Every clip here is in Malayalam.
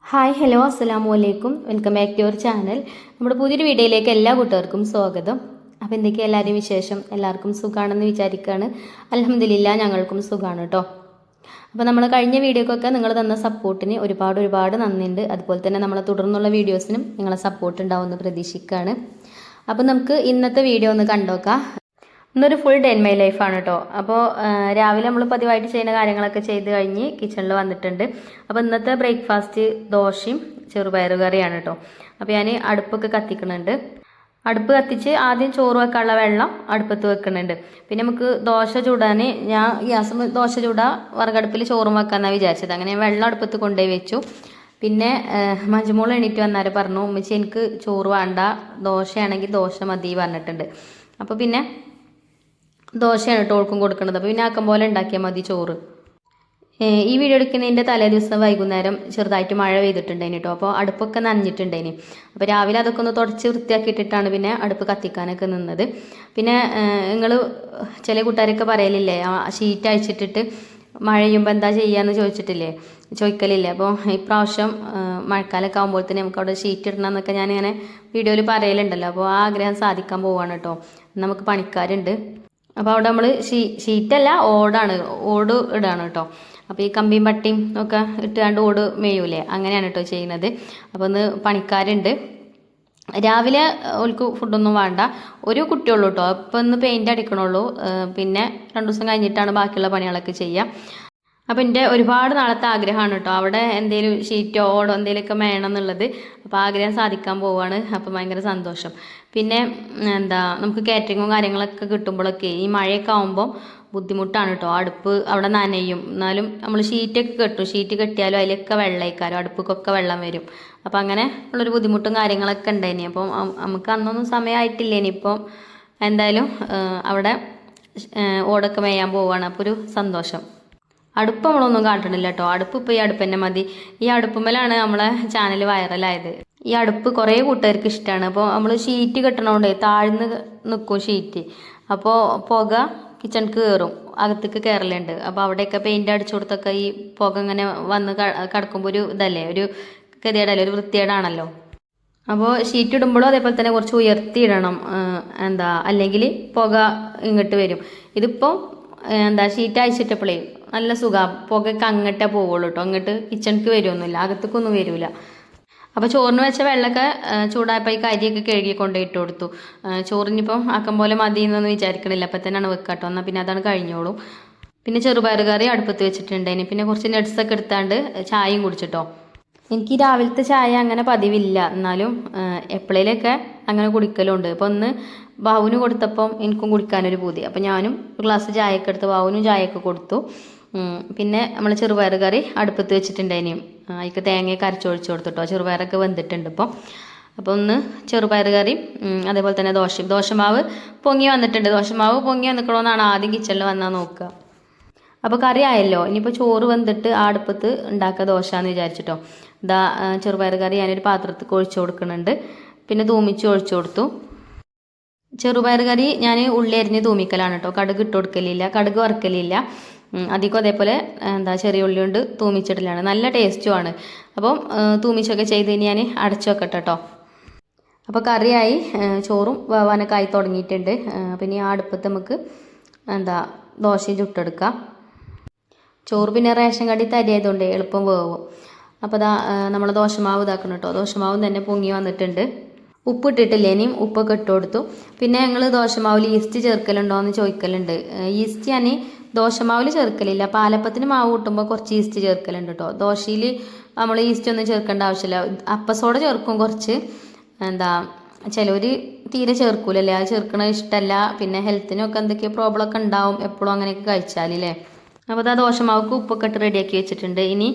ഹായ് ഹലോ അസ്സലാമു അലൈക്കും welcome back to your channel. നമ്മുടെ പുതിയൊരു വീഡിയോയിലേക്ക് എല്ലാ കൂട്ടുകാർക്കും സ്വാഗതം. അപ്പോൾ എന്തൊക്കെയാണ് എല്ലാവരും വിശേഷം? എല്ലാവർക്കും സുഖമാണെന്ന് വിചാരിക്കുകയാണ്. അൽഹംദുലില്ലാ ഞങ്ങൾക്കും സുഖമാണ് കേട്ടോ. അപ്പോൾ നമ്മൾ കഴിഞ്ഞ വീഡിയോക്കൊക്കെ നിങ്ങൾ തന്ന സപ്പോർട്ടിന് ഒരുപാട് നന്ദിയുണ്ട്. അതുപോലെ തന്നെ നമ്മളെ തുടർന്നുള്ള വീഡിയോസിനും നിങ്ങളെ സപ്പോർട്ട് ഉണ്ടാവുമെന്ന് പ്രതീക്ഷിക്കുകയാണ്. അപ്പോൾ നമുക്ക് ഇന്നത്തെ വീഡിയോ ഒന്ന് കണ്ടോക്കാം. ഇന്നൊരു ഫുൾ ഡേ ഇൻ മൈ ലൈഫാണ് കേട്ടോ. അപ്പോൾ രാവിലെ നമ്മൾ പതിവായിട്ട് ചെയ്യുന്ന കാര്യങ്ങളൊക്കെ ചെയ്ത് കഴിഞ്ഞ് കിച്ചണിൽ വന്നിട്ടുണ്ട്. അപ്പോൾ ഇന്നത്തെ ബ്രേക്ക്ഫാസ്റ്റ് ദോശയും ചെറുപയർ കറിയാണ് കേട്ടോ. അപ്പോൾ ഞാൻ അടുപ്പൊക്കെ കത്തിക്കുന്നുണ്ട്. അടുപ്പ് കത്തിച്ച് ആദ്യം ചോറ് വെക്കാനുള്ള വെള്ളം അടുപ്പത്ത് വെക്കുന്നുണ്ട്. പിന്നെ നമുക്ക് ദോശ ചൂടാൻ ഞാൻ ഗ്യാസ് ദോശ ചൂടാ വിറകടുപ്പിൽ ചോറും വെക്കാമെന്നാണ് വിചാരിച്ചത്. അങ്ങനെ വെള്ളം അടുപ്പത്ത് കൊണ്ടുപോയി വെച്ചു. പിന്നെ മഞ്ജുമോൾ എണീറ്റ് വന്നാൽ പറഞ്ഞു, ഉമ്മച്ചി എനിക്ക് ചോറ് വേണ്ട, ദോശയാണെങ്കിൽ ദോശ മതി പറഞ്ഞിട്ടുണ്ട്. അപ്പോൾ പിന്നെ ദോശയാണ് ടോൾക്കും കൊടുക്കുന്നത്. അപ്പോൾ പിന്നെ ആക്കം പോലെ ഉണ്ടാക്കിയാൽ മതി ചോറ്. ഈ വീഡിയോ എടുക്കുന്നതിൻ്റെ തലേ ദിവസം വൈകുന്നേരം ചെറുതായിട്ട് മഴ പെയ്തിട്ടുണ്ടായിന് കേട്ടോ. അപ്പോൾ അടുപ്പൊക്കെ നനഞ്ഞിട്ടുണ്ടായിന്. അപ്പോൾ രാവിലെ അതൊക്കെ ഒന്ന് തുടച്ച് വൃത്തിയാക്കിയിട്ടിട്ടാണ് പിന്നെ അടുപ്പ് കത്തിക്കാനൊക്കെ നിന്നത്. പിന്നെ നിങ്ങൾ ചില കൂട്ടുകാരൊക്കെ പറയലില്ലേ, ഷീറ്റ് അഴിച്ചിട്ടിട്ട് മഴ പെയ്യുമ്പോൾ എന്താ ചെയ്യാന്ന് ചോദിക്കലില്ലേ. അപ്പോൾ ഇപ്രാവശ്യം മഴക്കാലമൊക്കെ ആകുമ്പോൾ തന്നെ നമുക്ക് അവിടെ ഷീറ്റ് ഇടണം എന്നൊക്കെ ഞാനിങ്ങനെ വീഡിയോയിൽ പറയലുണ്ടല്ലോ. അപ്പോൾ ആ ആഗ്രഹം സാധിക്കാൻ പോവാണ് കേട്ടോ. നമുക്ക് പണിക്കാരുണ്ട്. അപ്പോൾ അവിടെ നമ്മൾ ഷീറ്റല്ല ഓട് ഇടാണ് കേട്ടോ. അപ്പോൾ ഈ കമ്പിയും പട്ടിയും ഒക്കെ ഇട്ടുകൊണ്ട് ഓട് മേയൂലേ, അങ്ങനെയാണ് കേട്ടോ ചെയ്യുന്നത്. അപ്പോൾ ഒന്ന് പണിക്കാരുണ്ട്. രാവിലെ ഓൾക്ക് ഫുഡൊന്നും വേണ്ട, ഒരു കുട്ടിയുള്ളൂ കേട്ടോ. അപ്പോൾ ഒന്ന് പെയിൻ്റ് അടിക്കണുള്ളൂ. പിന്നെ 2 ദിവസം കഴിഞ്ഞിട്ടാണ് ബാക്കിയുള്ള പണികളൊക്കെ ചെയ്യുക. അപ്പോൾ എൻ്റെ ഒരുപാട് നാളത്തെ ആഗ്രഹമാണ് കേട്ടോ, അവിടെ എന്തെങ്കിലും ഷീറ്റോ ഓടോ എന്തെങ്കിലുമൊക്കെ വേണം എന്നുള്ളത്. അപ്പോൾ ആഗ്രഹം സാധിക്കാൻ പോവുകയാണ്. അപ്പോൾ ഭയങ്കര സന്തോഷം. പിന്നെ നമുക്ക് കാറ്ററിങ്ങും കാര്യങ്ങളൊക്കെ കിട്ടുമ്പോഴൊക്കെ ഈ മഴയൊക്കെ ആകുമ്പോൾ ബുദ്ധിമുട്ടാണ് കേട്ടോ. അടുപ്പ് അവിടെ നനയും. എന്നാലും നമ്മൾ ഷീറ്റൊക്കെ കെട്ടും. ഷീറ്റ് കെട്ടിയാലും അതിലൊക്കെ വെള്ളമായിക്കാരും, അടുപ്പൊക്കെ വെള്ളം വരും. അപ്പോൾ അങ്ങനെ ഉള്ളൊരു ബുദ്ധിമുട്ടും കാര്യങ്ങളൊക്കെ ഉണ്ടായിനി. അപ്പം നമുക്ക് അന്നൊന്നും സമയമായിട്ടില്ല. ഇനിയിപ്പം എന്തായാലും അവിടെ ഓടൊക്കെ മേയാൻ പോവുകയാണ്. അപ്പോൾ ഒരു സന്തോഷം. അടുപ്പ് നമ്മളൊന്നും കാട്ടണില്ല കേട്ടോ. അടുപ്പ് ഇപ്പോൾ ഈ അടുപ്പ് തന്നെ മതി. ഈ അടുപ്പുമ്മലാണ് നമ്മളെ ചാനൽ വൈറലായത്. ഈ അടുപ്പ് കുറേ കൂട്ടുകാർക്ക് ഇഷ്ടമാണ്. അപ്പോൾ നമ്മൾ ഷീറ്റ് കെട്ടണോണ്ടേ താഴ്ന്ന് നിൽക്കും ഷീറ്റ്. അപ്പോൾ പുക കിച്ചണിക്ക് കയറും, അകത്തേക്ക് കയറലുണ്ട്. അപ്പോൾ അവിടെയൊക്കെ പെയിൻ്റ് അടിച്ചു കൊടുത്തൊക്കെ ഈ പുക ഇങ്ങനെ വന്ന് കിടക്കുമ്പോൾ ഒരു ഇതല്ലേ, ഒരു ഗതികേടല്ലേ, ഒരു വൃത്തികേടാണല്ലോ. അപ്പോൾ ഷീറ്റ് ഇടുമ്പോഴും അതേപോലെ തന്നെ കുറച്ച് ഉയർത്തി ഇടണം. അല്ലെങ്കിൽ പുക ഇങ്ങോട്ട് വരും. ഇതിപ്പോൾ ഷീറ്റ് അയച്ചിട്ടപ്പോഴേ നല്ല സുഖമാണ്. പുകയൊക്കെ അങ്ങോട്ടേ പോവുള്ളൂ കേട്ടോ. അങ്ങോട്ട് കിച്ചണിക്ക് വരുമൊന്നുമില്ല, അകത്തേക്കൊന്നും വരില്ല. അപ്പോൾ ചോറിന് വെച്ച വെള്ളമൊക്കെ ചൂടായപ്പോൾ ഈ കരിയൊക്കെ കഴുകി കൊണ്ടുപോയിട്ട് കൊടുത്തു. ചോറിനിപ്പം ആക്കം പോലെ മതി എന്നൊന്നും വിചാരിക്കണില്ല. അപ്പം തന്നെയാണ് വെക്കാട്ടോ. എന്നാൽ പിന്നെ അതാണ് കഴിഞ്ഞോളൂ. പിന്നെ ചെറുപയർ കറി അടുപ്പത്ത് വെച്ചിട്ടുണ്ടായിന്. പിന്നെ കുറച്ച് നട്ട്സൊക്കെ എടുത്താണ്ട് ചായയും കുടിച്ചിട്ടോ. എനിക്ക് രാവിലത്തെ ചായ അങ്ങനെ പതിവില്ല, എന്നാലും എപ്പോഴേലൊക്കെ അങ്ങനെ കുടിക്കലുണ്ട്. അപ്പോൾ ഒന്ന് ബാവുന് കൊടുത്തപ്പം എനിക്കും കുടിക്കാനൊരു പൂതി. അപ്പോൾ ഞാനും ഒരു ഗ്ലാസ് ചായയൊക്കെ എടുത്ത് ബാവുനും ചായയൊക്കെ കൊടുത്തു. പിന്നെ നമ്മൾ ചെറുപയർ കറി അടുപ്പത്ത് വെച്ചിട്ടുണ്ടായിന്. അതിക്ക് തേങ്ങയൊക്കെ അരച്ചൊഴിച്ച് കൊടുത്തിട്ടോ. ചെറുപയറൊക്കെ വെന്തിട്ടുണ്ട് ഇപ്പോൾ. അപ്പോൾ ഒന്ന് ചെറുപയർ കറി, അതേപോലെ തന്നെ ദോശമാവ് പൊങ്ങി വന്നിട്ടുണ്ട്. ദോശമാവ് പൊങ്ങി വന്നിക്കണമെന്നാണ് ആദ്യം കിച്ചണിൽ വന്നാൽ നോക്കുക. അപ്പോൾ കറി ആയല്ലോ, ഇനിയിപ്പോൾ ചോറ് വെന്തിട്ട് ആ അടുപ്പത്ത് ഉണ്ടാക്കുക ദോശ എന്ന് വിചാരിച്ചിട്ടോ. ചെറുപയർ കറി ഞാനൊരു പാത്രത്തിൽ ഒഴിച്ചു കൊടുക്കുന്നുണ്ട്. പിന്നെ തൂമിച്ച് ഒഴിച്ചു കൊടുത്തു. ചെറുപയർ കറി ഞാൻ ഉള്ളി അരിഞ്ഞ് തൂമിക്കലാണ് കേട്ടോ. കടുക് ഇട്ട് കൊടുക്കലില്ല, കടുക് വറുക്കലില്ല. അധികം അതേപോലെ ചെറിയ ഉള്ളി കൊണ്ട് തൂമിച്ചിട്ടില്ലാണ്. നല്ല ടേസ്റ്റുമാണ്. അപ്പം തൂമിച്ചൊക്കെ ചെയ്ത് ഇനി ഞാൻ അടച്ചു വെക്കട്ടെ കേട്ടോ. അപ്പോൾ കറിയായി, ചോറും വേവാനൊക്കെ ആയി തുടങ്ങിയിട്ടുണ്ട്. പിന്നെ ആ അടുപ്പത്ത് നമുക്ക് ദോശയും ചുട്ടെടുക്കാം. ചോറ് പിന്നെ റേഷൻ കടി തരിയായതുകൊണ്ട് എളുപ്പം വേവും. അപ്പോൾ നമ്മൾ ദോശമാവ് ഇതാക്കണം കേട്ടോ. ദോശമാവും തന്നെ പൊങ്ങി വന്നിട്ടുണ്ട്. ഉപ്പ് ഇട്ടിട്ടില്ല, ഇനിയും ഉപ്പൊക്കെ ഇട്ട് കൊടുത്തു. പിന്നെ ഞങ്ങൾ ദോശമാവിൽ ഈസ്റ്റ് ചേർക്കലുണ്ടോ എന്ന് ചോദിക്കലുണ്ട്. ഈസ്റ്റ് ഞാൻ ദോശമാവിൽ ചേർക്കലില്ല. പാലപ്പത്തിന് മാവ് കൂട്ടുമ്പോൾ കുറച്ച് ഈസ്റ്റ് ചേർക്കലുണ്ട് കേട്ടോ. ദോശയിൽ നമ്മൾ ഈസ്റ്റ് ഒന്നും ചേർക്കേണ്ട ആവശ്യമില്ല. അപ്പസോഡ ചേർക്കും കുറച്ച്. ചിലവർ തീരെ ചേർക്കൂലല്ലേ, അത് ചേർക്കണത് ഇഷ്ടമല്ല. പിന്നെ ഹെൽത്തിനൊക്കെ എന്തൊക്കെയോ പ്രോബ്ലം ഒക്കെ ഉണ്ടാവും എപ്പോഴും അങ്ങനെയൊക്കെ കഴിച്ചാലേ. അപ്പോൾ ദോശമാവക്ക് ഉപ്പൊക്കെ ഇട്ട് റെഡിയാക്കി വെച്ചിട്ടുണ്ട്. ഇനി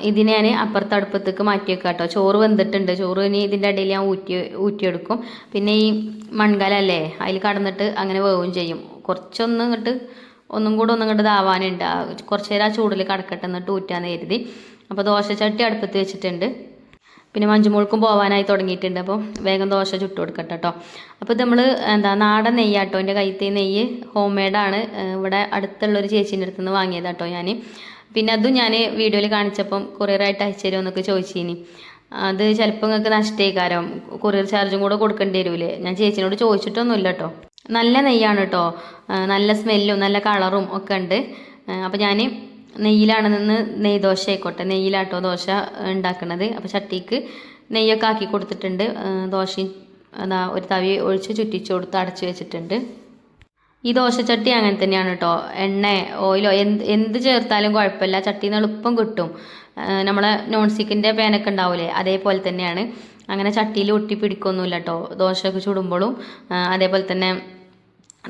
ഇതിനെ ഞാൻ അപ്പുറത്തെ അടുപ്പത്തേക്ക് മാറ്റി വെക്കാം കേട്ടോ. ചോറ് വെന്തിട്ടുണ്ട്. ചോറ് ഇനി ഇതിൻ്റെ ഇടയിൽ ഞാൻ ഊറ്റിയെടുക്കും. പിന്നെ ഈ മൺകലല്ലേ, അതിൽ കടന്നിട്ട് അങ്ങനെ വേവും ചെയ്യും. ഒന്നും കൂടെ ഇതാവാനുണ്ട്. കുറച്ച് നേരം ആ ചൂടിൽ കടക്കട്ടെ, എന്നിട്ട് ഊറ്റാന്ന് കരുതി. അപ്പോൾ ദോശച്ചട്ടി അടുപ്പത്ത് വെച്ചിട്ടുണ്ട്. പിന്നെ മഞ്ജുമോൾക്കും പോകാനായി തുടങ്ങിയിട്ടുണ്ട്. അപ്പോൾ വേഗം ദോശ ചുട്ട് കൊടുക്കട്ടെ കേട്ടോ. അപ്പോൾ ഇത് നമ്മൾ നാടൻ നെയ്യാട്ടോ. എൻ്റെ കയ്യത്തെ നെയ്യ് ഹോം മെയ്ഡാണ്. ഇവിടെ അടുത്തുള്ളൊരു ചേച്ചീൻ്റെ അടുത്ത് നിന്ന് വാങ്ങിയതാട്ടോ ഞാൻ. പിന്നെ അതും ഞാൻ വീഡിയോയിൽ കാണിച്ചപ്പം കൊറിയറായിട്ട് അയച്ചു തരുമെന്നൊക്കെ ചോദിച്ചിനി. അത് ചിലപ്പോൾ നിങ്ങൾക്ക് നഷ്ടമായിക്കാരം, കൊറിയർ ചാർജും കൂടെ കൊടുക്കേണ്ടി വരൂലേ. ഞാൻ ചേച്ചിനോട് ചോദിച്ചിട്ടൊന്നുമില്ല കേട്ടോ. നല്ല നെയ്യാണ് കേട്ടോ, നല്ല സ്മെല്ലും നല്ല കളറും ഒക്കെ ഉണ്ട്. അപ്പോൾ ഞാൻ നെയ്യിലാണ് നിന്ന് നെയ്ദോശ ആയിക്കോട്ടെ, നെയ്യിലാട്ടോ ദോശ ഉണ്ടാക്കുന്നത്. അപ്പോൾ ചട്ടിക്ക് നെയ്യൊക്കെ ആക്കി കൊടുത്തിട്ടുണ്ട്. ദോശയും അതാ ഒരു തവി ഒഴിച്ച് ചുറ്റിച്ചു കൊടുത്ത് അടച്ചു വെച്ചിട്ടുണ്ട്. ഈ ദോശച്ചട്ടി അങ്ങനെ തന്നെയാണ് കേട്ടോ, എണ്ണ ഓയിലോ എന്ത് ചേർത്താലും കുഴപ്പമില്ല, ചട്ടിയിൽ നിന്ന് എളുപ്പം കിട്ടും. നമ്മളെ നോൺ സ്റ്റിക്കിൻ്റെ പാനൊക്കെ ഉണ്ടാവില്ലേ, അതേപോലെ തന്നെയാണ്. അങ്ങനെ ചട്ടിയിൽ ഒട്ടി പിടിക്കൊന്നുമില്ല കേട്ടോ ദോശയൊക്കെ ചുടുമ്പോഴും. അതേപോലെ തന്നെ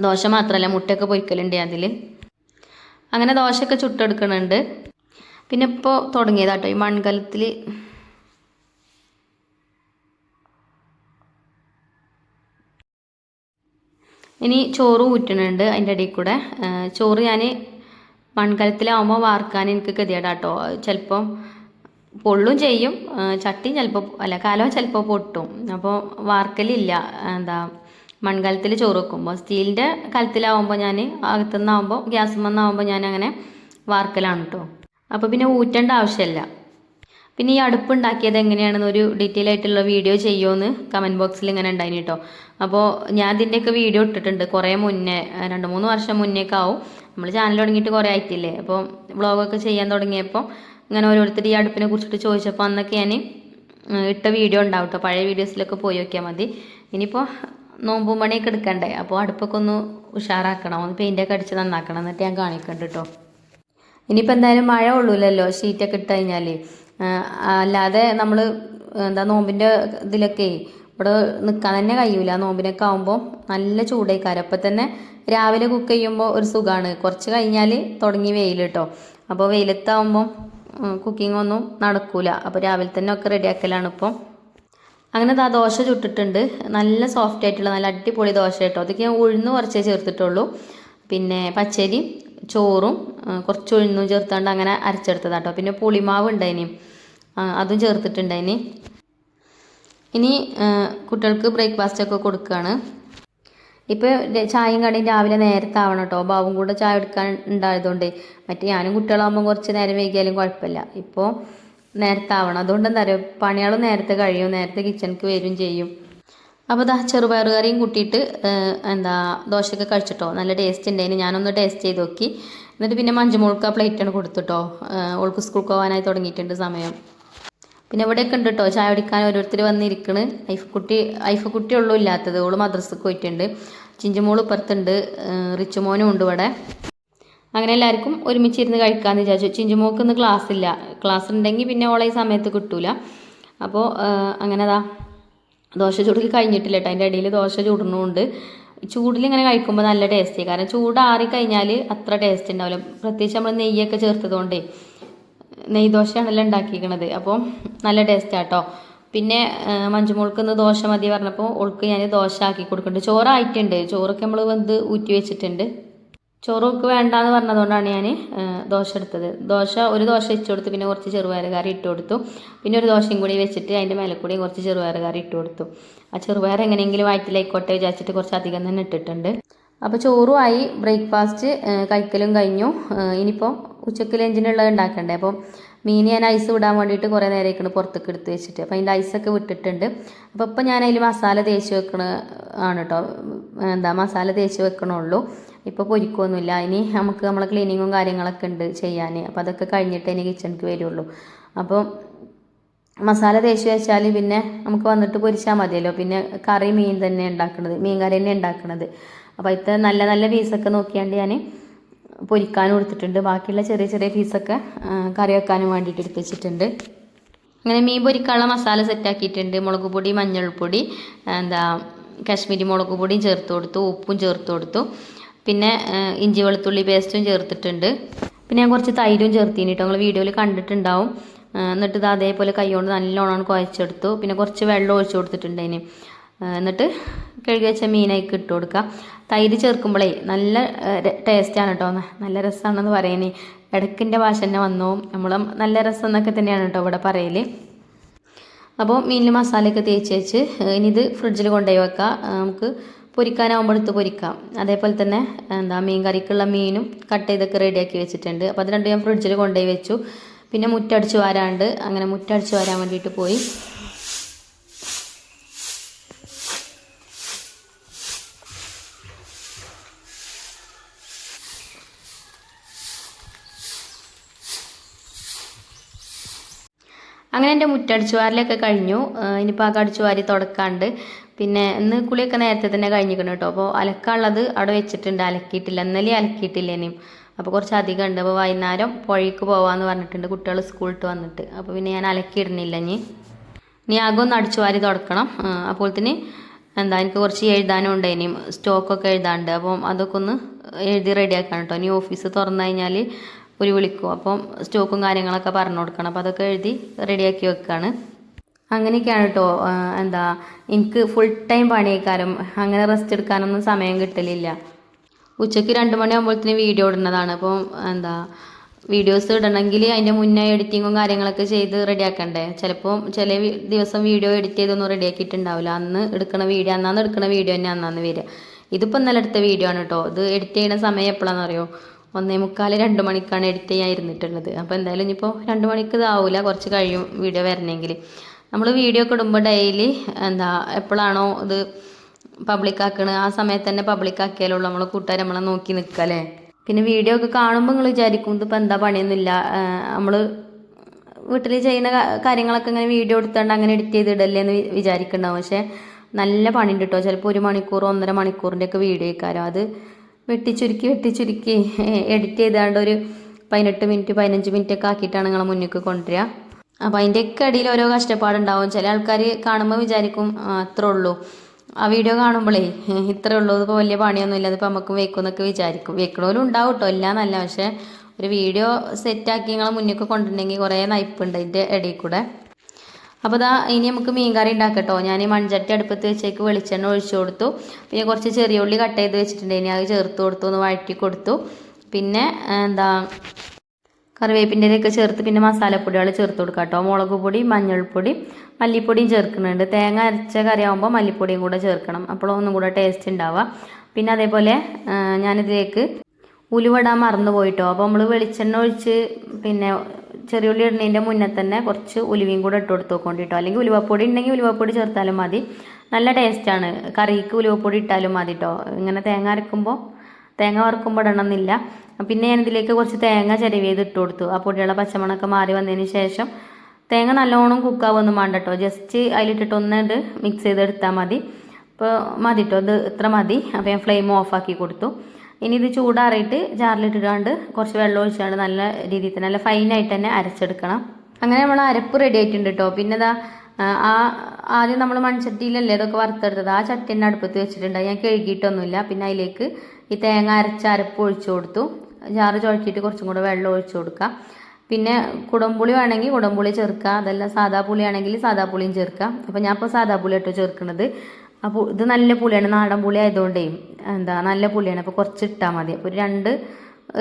ദോശ മാത്രമല്ല, മുട്ടയൊക്കെ പൊരിക്കലുണ്ട് അതിൽ. അങ്ങനെ ദോശയൊക്കെ ചുട്ടെടുക്കുന്നുണ്ട്. പിന്നെ ഇപ്പോൾ തുടങ്ങിയതാട്ടോ ഈ മൺകലത്തിൽ. ഇനി ചോറ് ഊറ്റുന്നുണ്ട് അതിൻ്റെ ഇടയിൽ കൂടെ. ചോറ് ഞാൻ മൺകലത്തിലാവുമ്പോൾ വാർക്കാൻ എനിക്ക് ഗതികേടാട്ടോ, ചിലപ്പം പൊള്ളും ചെയ്യും, ചട്ടിയും ചിലപ്പോൾ കാലം ചിലപ്പോൾ പൊട്ടും. അപ്പോൾ വാർക്കലില്ല. എന്താ മൺകലത്തിൽ ചോറ് വെക്കുമ്പോൾ, സ്റ്റീലിൻ്റെ കലത്തിലാവുമ്പോൾ ഞാൻ അകത്തുനിന്നാവുമ്പോൾ ഗ്യാസുമെന്നാവുമ്പോൾ ഞാൻ അങ്ങനെ വാർക്കലാണ് കേട്ടോ. അപ്പോൾ പിന്നെ ഊറ്റേണ്ട ആവശ്യമില്ല. പിന്നെ ഈ അടുപ്പ് ഉണ്ടാക്കിയത് എങ്ങനെയാണെന്ന് ഒരു ഡീറ്റെയിൽ ആയിട്ടുള്ള വീഡിയോ ചെയ്യുമോയെന്ന് കമൻറ്റ് ബോക്സിൽ ഇങ്ങനെ ഉണ്ടായിന് കേട്ടോ. അപ്പോൾ ഞാൻ ഇതിൻ്റെയൊക്കെ വീഡിയോ ഇട്ടിട്ടുണ്ട് കുറേ മുന്നേ, 2-3 വർഷം മുന്നേയൊക്കെ ആവും. നമ്മൾ ചാനൽ തുടങ്ങിയിട്ട് കുറേ ആയിട്ടില്ലേ. അപ്പോൾ വ്ളോഗൊക്കെ ചെയ്യാൻ തുടങ്ങിയപ്പോൾ ഇങ്ങനെ ഓരോരുത്തർ ഈ അടുപ്പിനെ കുറിച്ചിട്ട് ചോദിച്ചപ്പോൾ അന്നൊക്കെ ഞാൻ ഇട്ട വീഡിയോ ഉണ്ടാവും കേട്ടോ. പഴയ വീഡിയോസിലൊക്കെ പോയി നോക്കിയാൽ മതി. ഇനിയിപ്പോൾ നോമ്പും പണിയൊക്കെ എടുക്കണ്ടേ, അപ്പോൾ അടുപ്പൊക്കെ ഒന്ന് ഉഷാറാക്കണം, ഒന്ന് പെയിൻ്റൊക്കെ അടിച്ച് നന്നാക്കണം, എന്നിട്ട് ഞാൻ കാണിക്കുന്നുണ്ട് കേട്ടോ. ഇനിയിപ്പോൾ എന്തായാലും മഴ കൊള്ളൂലല്ലോ ഷീറ്റൊക്കെ ഇട്ട് കഴിഞ്ഞാൽ. അല്ലാതെ നമ്മൾ എന്താ നോമ്പിൻ്റെ ഇതിലൊക്കെ ഇവിടെ നിൽക്കാൻ തന്നെ കഴിയൂല. നോമ്പിനൊക്കെ ആകുമ്പോൾ നല്ല ചൂടേക്കാരം. അപ്പം തന്നെ രാവിലെ കുക്ക് ചെയ്യുമ്പോൾ ഒരു സുഖമാണ്, കുറച്ച് കഴിഞ്ഞാൽ തുടങ്ങി വെയിൽ കേട്ടോ. അപ്പോൾ വെയിലത്താവുമ്പോൾ കുക്കിംഗ് ഒന്നും നടക്കൂല. അപ്പോൾ രാവിലെ തന്നെ ഒക്കെ റെഡിയാക്കലാണ് ഇപ്പോൾ. അങ്ങനെ ദോശ ചുട്ടിട്ടുണ്ട്, നല്ല സോഫ്റ്റ് ആയിട്ടുള്ള നല്ല അടിപൊളി ദോശ കേട്ടോ. അതൊക്കെ ഞാൻ ഉഴുന്ന് കുറച്ചേ ചേർത്തിട്ടുള്ളൂ. പിന്നെ പച്ചരി ചോറും കുറച്ച് ഉഴുന്നും ചേർത്താണ്ട് അങ്ങനെ അരച്ചെടുത്തതാട്ടോ. പിന്നെ പുളിമാവ് ഉണ്ടായിനി, അതും ചേർത്തിട്ടുണ്ടായിനി. ഇനി കുട്ടികൾക്ക് ബ്രേക്ക്ഫാസ്റ്റൊക്കെ കൊടുക്കുകയാണ്. ഇപ്പോൾ ചായയും കടിയും രാവിലെ നേരത്തെ ആവണം കേട്ടോ, ബാവും കൂടെ ചായ എടുക്കാൻ ഉണ്ടായതുകൊണ്ട്. മറ്റേ ഞാനും കുട്ടികളാകുമ്പോൾ കുറച്ച് നേരം വൈകിയാലും കുഴപ്പമില്ല. ഇപ്പോൾ നേരത്തെ ആവണം, അതുകൊണ്ട് എന്താ പറയുക, പണികളും നേരത്തെ കഴിയും, നേരത്തെ കിച്ചണിക്ക് വരും ചെയ്യും. അപ്പോൾ ചെറുപയർ കറിയും കൂട്ടിയിട്ട് എന്താ ദോശയൊക്കെ കഴിച്ചിട്ടോ, നല്ല ടേസ്റ്റ് ഉണ്ടായിന്. ഞാനൊന്ന് ടേസ്റ്റ് ചെയ്ത് നോക്കി. എന്നിട്ട് പിന്നെ മഞ്ജുമോൾക്ക് ആ പ്ലേറ്റാണ് കൊടുത്തിട്ടോ, ഓൾക്ക് സ്കൂൾക്ക് പോകാനായി തുടങ്ങിയിട്ടുണ്ട് സമയം. പിന്നെ ഇവിടെയൊക്കെ ഉണ്ട് കേട്ടോ ചായ കുടിക്കാൻ ഓരോരുത്തർ വന്നിരിക്കണ്. ഐഫക്കുട്ടി ഉള്ളൂ ഇല്ലാത്തത്, ഓള് മദ്രസക്ക് പോയിട്ടുണ്ട്. ചിഞ്ചുമോൾ ഇപ്പുറത്തുണ്ട്, റിച്ചുമോനും ഉണ്ട് ഇവിടെ. അങ്ങനെ എല്ലാവർക്കും ഒരുമിച്ചിരുന്ന് കഴിക്കാമെന്ന് വിചാരിച്ചു. ചിഞ്ചുമോൾക്ക് ഇന്ന് ക്ലാസ് ഇല്ല, ക്ലാസ് ഉണ്ടെങ്കിൽ പിന്നെ ഓളെ ഈ സമയത്ത് കിട്ടൂല. അപ്പോൾ അങ്ങനെ ദോശ ചൂടിൽ കഴിഞ്ഞിട്ടില്ല കേട്ടോ, അതിൻ്റെ ഇടയിൽ ദോശ ചൂടുന്നുണ്ട്. ചൂടിലിങ്ങനെ കഴിക്കുമ്പോൾ നല്ല ടേസ്റ്റ്, കാരണം ചൂടാറി കഴിഞ്ഞാൽ അത്ര ടേസ്റ്റ് ഉണ്ടാവില്ല. പ്രത്യേകിച്ച് നമ്മൾ നെയ്യൊക്കെ ചേർത്തതുകൊണ്ടേ, നെയ്ദോശയാണല്ലോ ഉണ്ടാക്കിയിരിക്കണത്, അപ്പോൾ നല്ല ടേസ്റ്റാണ് കേട്ടോ. പിന്നെ മഞ്ജുമോൾക്ക് ഇന്ന് ദോശ മതി പറഞ്ഞപ്പോൾ ഓൾക്ക് ഞാൻ ദോശ ആക്കി കൊടുക്കുന്നുണ്ട്. ചോറായിട്ടുണ്ട്, ചോറൊക്കെ നമ്മൾ വെന്ത് ഊറ്റി വെച്ചിട്ടുണ്ട്. ചോറൊക്കെ വേണ്ടാന്ന് പറഞ്ഞതുകൊണ്ടാണ് ഞാൻ ദോശ എടുത്തത്. ഒരു ദോശ വെച്ച് കൊടുത്തു, പിന്നെ കുറച്ച് ചെറുപയർ കറി ഇട്ട് കൊടുത്തു. പിന്നെ ഒരു ദോശയും കൂടി വെച്ചിട്ട് അതിൻ്റെ മേലെ കൂടി കുറച്ച് ചെറുപയർ കറി ഇട്ട് കൊടുത്തു. ആ ചെറുപയർ എങ്ങനെയെങ്കിലും വയറ്റിലായിക്കോട്ടെ വിചാരിച്ചിട്ട് കുറച്ച് അധികം തന്നെ ഇട്ടിട്ടുണ്ട്. അപ്പോൾ ചോറുമായി, ബ്രേക്ക്ഫാസ്റ്റ് കഴിക്കലും കഴിഞ്ഞു. ഇനിയിപ്പോൾ ഉച്ചക്ക് ലഞ്ചിനുള്ളത് ഉണ്ടാക്കണ്ടേ. അപ്പോൾ മീൻ ഞാൻ ഐസ് വിടാൻ വേണ്ടിയിട്ട് കുറേ നേരമൊക്കെയാണ് പുറത്തേക്ക് എടുത്ത് വെച്ചിട്ട്, അപ്പോൾ അതിൻ്റെ ഐസൊക്കെ വിട്ടിട്ടുണ്ട്. അപ്പോൾ ഇപ്പം ഞാൻ അതിൽ മസാല തേച്ച് വെക്കണ ആണ് കേട്ടോ, മസാല തേച്ച് വെക്കണുള്ളൂ. ഇപ്പോൾ പൊരിക്കൊന്നുമില്ല. ഇനി നമ്മളെ ക്ലീനിങ്ങും കാര്യങ്ങളൊക്കെ ഉണ്ട് ചെയ്യാൻ. അപ്പോൾ അതൊക്കെ കഴിഞ്ഞിട്ട് ഇനി കിച്ചണിക്ക് വരുള്ളൂ. അപ്പോൾ മസാല തേച്ച് വെച്ചാൽ പിന്നെ നമുക്ക് വന്നിട്ട് പൊരിച്ചാൽ മതിയല്ലോ. പിന്നെ കറി മീൻ തന്നെ ഉണ്ടാക്കണത്, മീൻ കറി തന്നെ ഉണ്ടാക്കണത്. അപ്പോൾ ഇത്ര നല്ല നല്ല പീസൊക്കെ നോക്കിയാണ്ട് ഞാൻ പൊരിക്കാനും എടുത്തിട്ടുണ്ട്. ബാക്കിയുള്ള ചെറിയ ചെറിയ പീസൊക്കെ കറി വെക്കാനും വേണ്ടിയിട്ട് എടുത്ത് വെച്ചിട്ടുണ്ട്. അങ്ങനെ മീൻ പൊരിക്കാനുള്ള മസാല സെറ്റാക്കിയിട്ടുണ്ട്. മുളക് പൊടി, മഞ്ഞൾപ്പൊടി, കാശ്മീരി മുളക് പൊടിയും ചേർത്ത് കൊടുത്തു, ഉപ്പും ചേർത്ത് കൊടുത്തു. പിന്നെ ഇഞ്ചി വെളുത്തുള്ളി പേസ്റ്റും ചേർത്തിട്ടുണ്ട്. പിന്നെ ഞാൻ കുറച്ച് തൈരും ചേർത്തിന് കേട്ടോ, നിങ്ങൾ വീഡിയോയിൽ കണ്ടിട്ടുണ്ടാവും. എന്നിട്ട് ഇത് അതേപോലെ കൈകൊണ്ട് നല്ലോണം കുഴച്ചെടുത്തു. പിന്നെ കുറച്ച് വെള്ളം ഒഴിച്ചു കൊടുത്തിട്ടുണ്ട് അതിന്. എന്നിട്ട് കഴുകി വെച്ച മീനായിക്ക് ഇട്ട് കൊടുക്കുക. തൈര് ചേർക്കുമ്പോഴേ നല്ല ടേസ്റ്റാണ് കേട്ടോ, നല്ല രസമാണെന്ന് പറയുന്നത്. ഇടയ്ക്കിൻ്റെ ഭാഷ തന്നെ വന്നു, നമ്മൾ നല്ല രസം എന്നൊക്കെ തന്നെയാണ് കേട്ടോ ഇവിടെ പറയൽ. അപ്പോൾ മീനിൽ മസാലയൊക്കെ തേച്ച് വെച്ച് ഇനി ഇത് ഫ്രിഡ്ജിൽ കൊണ്ടുപോയി വെക്കാം. നമുക്ക് പൊരിക്കാനാവുമ്പോൾ എടുത്ത് പൊരിക്കാം. അതേപോലെ തന്നെ മീൻ കറിക്കുള്ള മീനും കട്ട് ചെയ്തൊക്കെ റെഡിയാക്കി വെച്ചിട്ടുണ്ട്. അപ്പോൾ അത് രണ്ടും ഞാൻ ഫ്രിഡ്ജിൽ കൊണ്ടുപോയി വെച്ചു. പിന്നെ മുറ്റടിച്ച് വാരാണ്ട് അങ്ങനെ മുറ്റടിച്ച് വാരാൻ വേണ്ടിയിട്ട് പോയി. അങ്ങനെ എൻ്റെ മുറ്റടിച്ചു വാരലൊക്കെ കഴിഞ്ഞു. ഇനിയിപ്പോൾ ആ അടിച്ചു വാരി തുടക്കാണ്ട്. പിന്നെ ഇന്ന് കുളിയൊക്കെ നേരത്തെ തന്നെ കഴിഞ്ഞിരിക്കണം കേട്ടോ. അപ്പോൾ അലക്കാനുള്ളത് അവിടെ വെച്ചിട്ടുണ്ട്, അലക്കിയിട്ടില്ല. ഇന്നലെ അലക്കിയിട്ടില്ല ഇനിയും. അപ്പോൾ കുറച്ച് അധികം ഉണ്ട്. അപ്പോൾ വൈകുന്നേരം പുഴയ്ക്ക് പോകാമെന്ന് പറഞ്ഞിട്ടുണ്ട് കുട്ടികൾ സ്കൂളിട്ട് വന്നിട്ട്. അപ്പോൾ പിന്നെ ഞാൻ അലക്കിയിടുന്നില്ല. ഇനി ആകെ ഒന്ന് അടിച്ചു വാരി തുടക്കണം. അപ്പോൾ തന്നെ എനിക്ക് കുറച്ച് എഴുതാനും ഉണ്ട്, ഇനിയും സ്റ്റോക്കൊക്കെ എഴുതാനുണ്ട്. അപ്പം അതൊക്കെ ഒന്ന് എഴുതി റെഡിയാക്കണം കേട്ടോ. ഇനി ഓഫീസ് തുറന്നു കഴിഞ്ഞാൽ ഒരു വിളിക്കും. അപ്പം സ്റ്റോക്കും കാര്യങ്ങളൊക്കെ പറഞ്ഞു കൊടുക്കണം. അപ്പോൾ അതൊക്കെ എഴുതി റെഡിയാക്കി വെക്കുകയാണ്. അങ്ങനെയൊക്കെയാണ് കേട്ടോ. എനിക്ക് ഫുൾ ടൈം പണിയേക്കാരും അങ്ങനെ റെസ്റ്റ് എടുക്കാനൊന്നും സമയം കിട്ടലില്ല. ഉച്ചയ്ക്ക് 2 മണിയാകുമ്പോഴത്തേന് വീഡിയോ ഇടുന്നതാണ്. അപ്പം വീഡിയോസ് ഇടണമെങ്കിൽ അതിൻ്റെ മുന്നേ എഡിറ്റിങ്ങും കാര്യങ്ങളൊക്കെ ചെയ്ത് റെഡിയാക്കണ്ടേ. ചില ദിവസം വീഡിയോ എഡിറ്റ് ചെയ്തൊന്നും റെഡിയാക്കിയിട്ടുണ്ടാവില്ല. അന്ന് എടുക്കുന്ന വീഡിയോ തന്നെ അന്നാന്ന് വരിക. ഇതിപ്പോൾ ഇന്നലെ എടുത്ത വീഡിയോ ആണ് കേട്ടോ. ഇത് എഡിറ്റ് ചെയ്യുന്ന സമയം എപ്പോഴാണെന്ന് അറിയോ? 1:45 2 മണിക്കാണ് എഡിറ്റ് ചെയ്യാൻ ഇരുന്നിട്ടുള്ളത്. അപ്പോൾ എന്തായാലും ഇനിയിപ്പോൾ 2 മണിക്ക് ഇതാവില്ല, കുറച്ച് കഴിയും വീഡിയോ വരണമെങ്കിൽ. നമ്മൾ വീഡിയോ ഒക്കെ ഇടുമ്പോൾ ഡെയിലി എപ്പോഴാണോ ഇത് പബ്ലിക്കാക്കണത് ആ സമയത്ത് തന്നെ പബ്ലിക്കാക്കിയാലുള്ളൂ നമ്മൾ കൂട്ടുകാർ നമ്മളെ നോക്കി നിൽക്കല്ലേ. പിന്നെ വീഡിയോ ഒക്കെ കാണുമ്പോൾ നിങ്ങൾ വിചാരിക്കും ഇതിപ്പോൾ എന്താ പണിയൊന്നുമില്ല, നമ്മൾ വീട്ടിൽ ചെയ്യുന്ന കാര്യങ്ങളൊക്കെ ഇങ്ങനെ വീഡിയോ എടുത്തുകൊണ്ട് അങ്ങനെ എഡിറ്റ് ചെയ്തിടല്ലേ എന്ന് വിചാരിക്കുന്നുണ്ടാവും. പക്ഷേ നല്ല പണിയുണ്ട് കേട്ടോ. ചിലപ്പോൾ 1 മണിക്കൂർ 1.5 മണിക്കൂറിൻ്റെയൊക്കെ വീഡിയോ ആക്കാരോ. അത് വെട്ടിച്ചുരുക്കി എഡിറ്റ് ചെയ്താണ്ട് ഒരു 18 മിനിറ്റ് 15 മിനിറ്റ് ഒക്കെ ആക്കിയിട്ടാണ് നിങ്ങളെ മുന്നിലേക്ക് കൊണ്ടുവരിക. അപ്പോൾ അതിൻ്റെയൊക്കെ അടിയിൽ ഓരോ കഷ്ടപ്പാടുണ്ടാവും. ചില ആൾക്കാർ കാണുമ്പോൾ വിചാരിക്കും അത്രേ ഉള്ളൂ, ആ വീഡിയോ കാണുമ്പോഴേ ഇത്രേ ഉള്ളൂ, ഇതിപ്പോൾ വലിയ പണിയൊന്നുമില്ല, അതിപ്പോൾ നമുക്ക് വെക്കുമെന്നൊക്കെ വിചാരിക്കും. വെക്കണോലും ഉണ്ടാവും കേട്ടോ, എല്ലാം നല്ല. പക്ഷേ ഒരു വീഡിയോ സെറ്റാക്കി നിങ്ങളെ മുന്നിലേക്ക് കൊണ്ടുവരണമെങ്കിൽ കുറേ നയിപ്പുണ്ട് അതിൻ്റെ ഇടയിൽ കൂടെ. അപ്പോൾ ഇനി നമുക്ക് മീൻകറി ഉണ്ടാക്കട്ടോ. ഞാൻ ഈ മൺചട്ടി അടുപ്പത്ത് വെച്ചേക്ക് വെളിച്ചെണ്ണ ഒഴിച്ചു കൊടുത്തു. പിന്നെ കുറച്ച് ചെറിയ ഉള്ളി കട്ട് ചെയ്ത് വെച്ചിട്ടുണ്ട്, ഇനി അത് ചേർത്ത് കൊടുത്തു, ഒന്ന് വഴറ്റി കൊടുത്തു. പിന്നെ കറിവേപ്പിൻ്റെയൊക്കെ ചേർത്ത് പിന്നെ മസാലപ്പൊടികൾ ചേർത്ത് കൊടുക്കാം കേട്ടോ. മുളക് പൊടി, മഞ്ഞൾപ്പൊടി, മല്ലിപ്പൊടിയും ചേർക്കുന്നുണ്ട്. തേങ്ങ അരച്ച കറിയാകുമ്പോൾ മല്ലിപ്പൊടിയും കൂടെ ചേർക്കണം, അപ്പോൾ ഒന്നും കൂടെ ടേസ്റ്റ് ഉണ്ടാവുക. പിന്നെ അതേപോലെ ഞാനിതിലേക്ക് ഉലുവടാൻ മറന്നു പോയിട്ടോ. അപ്പോൾ നമ്മൾ വെളിച്ചെണ്ണ ഒഴിച്ച് പിന്നെ ചെറിയ ഉള്ളി ഇടുന്നതിൻ്റെ മുന്നേ തന്നെ കുറച്ച് ഉലുവയും കൂടെ ഇട്ട് കൊടുത്ത് നോക്കൊണ്ടിട്ടോ. അല്ലെങ്കിൽ ഉലുവപ്പൊടി ഉണ്ടെങ്കിൽ ഉലുവപ്പൊടി ചേർത്താലും മതി, നല്ല ടേസ്റ്റാണ്. കറിക്ക് ഉലുവപ്പൊടി ഇട്ടാലും മതി കേട്ടോ. ഇങ്ങനെ തേങ്ങ വറുക്കുമ്പോൾ ഇടണമെന്നില്ല. പിന്നെ ഞാനിതിലേക്ക് കുറച്ച് തേങ്ങ ചിരവിയത് ഇട്ട് കൊടുത്തു. ആ പൊടിയുള്ള പച്ചമണമൊക്കെ മാറി വന്നതിന് ശേഷം തേങ്ങ നല്ലോണം കുക്കാവൊന്നും വേണ്ട കേട്ടോ, ജസ്റ്റ് അതിലിട്ടിട്ട് ഒന്നിട്ട് മിക്സ് ചെയ്തെടുത്താൽ മതി. അപ്പോൾ മതി കേട്ടോ, ഇത് ഇത്ര മതി. അപ്പോൾ ഞാൻ ഫ്ലെയിം ഓഫാക്കി കൊടുത്തു. ഇനി ഇത് ചൂടാറിയിട്ട് ജാറിലിട്ടിട്ടാണ്ട് കുറച്ച് വെള്ളം ഒഴിച്ചാണ്ട് നല്ല രീതിയിൽ തന്നെ നല്ല ഫൈനായിട്ട് തന്നെ അരച്ചെടുക്കണം. അങ്ങനെ നമ്മൾ അരപ്പ് റെഡി ആയിട്ടുണ്ട് കേട്ടോ. പിന്നെ ആദ്യം നമ്മൾ മൺചട്ടിയിലല്ലേ ഇതൊക്കെ വറുത്തെടുത്തത്, ആ ചട്ടി തന്നെ അടുപ്പത്ത് വെച്ചിട്ടുണ്ട്. ഞാൻ കഴുകിയിട്ടൊന്നുമില്ല. പിന്നെ അതിലേക്ക് ഈ തേങ്ങ അരച്ച അരപ്പ് ഒഴിച്ചു കൊടുത്തു. ജാറ് ചുഴക്കിയിട്ട് കുറച്ചും കൂടെ വെള്ളം ഒഴിച്ചു കൊടുക്കുക. പിന്നെ കുടംപുളി വേണമെങ്കിൽ കുടംപുളി ചേർക്കുക, അതല്ല സാദാ പുളിയാണെങ്കിൽ സാദാ പുളിയും ചേർക്കുക. അപ്പോൾ ഞാൻ ഇപ്പോൾ സാദാ പുളി കേട്ടോ ചേർക്കുന്നത്. അപ്പോൾ ഇത് നല്ല പുളിയാണ്, നാടൻ പുളി ആയതുകൊണ്ടേ നല്ല പുളിയാണ്. അപ്പോൾ കുറച്ച് ഇട്ടാൽ മതി. അപ്പോൾ 2